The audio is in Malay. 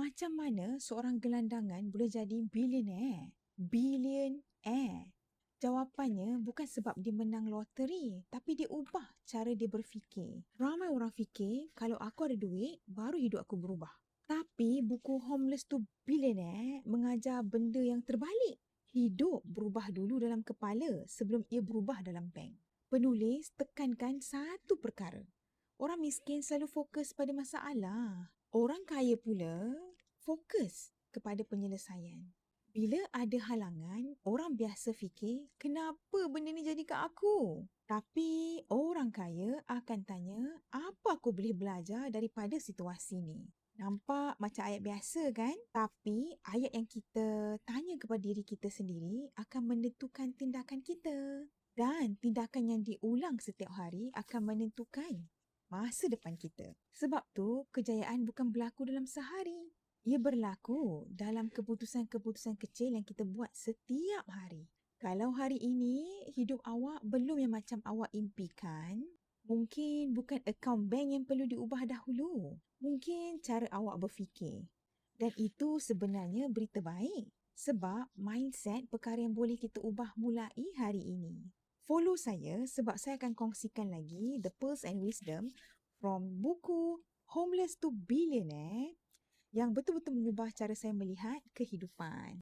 Macam mana seorang gelandangan boleh jadi billionaire? Billionaire. Jawapannya bukan sebab dia menang loteri, tapi dia ubah cara dia berfikir. Ramai orang fikir kalau aku ada duit, baru hidup aku berubah. Tapi buku Homeless to Billionaire mengajar benda yang terbalik. Hidup berubah dulu dalam kepala sebelum ia berubah dalam bank. Penulis tekankan satu perkara. Orang miskin selalu fokus pada masalah. Orang kaya pula fokus kepada penyelesaian. Bila ada halangan, orang biasa fikir, kenapa benda ni jadi kat aku? Tapi orang kaya akan tanya, apa aku boleh belajar daripada situasi ni? Nampak macam ayat biasa kan? Tapi ayat yang kita tanya kepada diri kita sendiri akan menentukan tindakan kita. Dan tindakan yang diulang setiap hari akan menentukan masa depan kita. Sebab tu, kejayaan bukan berlaku dalam sehari. Ia berlaku dalam keputusan-keputusan kecil yang kita buat setiap hari. Kalau hari ini hidup awak belum yang macam awak impikan, mungkin bukan akaun bank yang perlu diubah dahulu. Mungkin cara awak berfikir. Dan itu sebenarnya berita baik. Sebab mindset perkara yang boleh kita ubah mulai hari ini. Follow saya sebab saya akan kongsikan lagi the pearls and wisdom from buku Homeless to Billionaire yang betul-betul mengubah cara saya melihat kehidupan.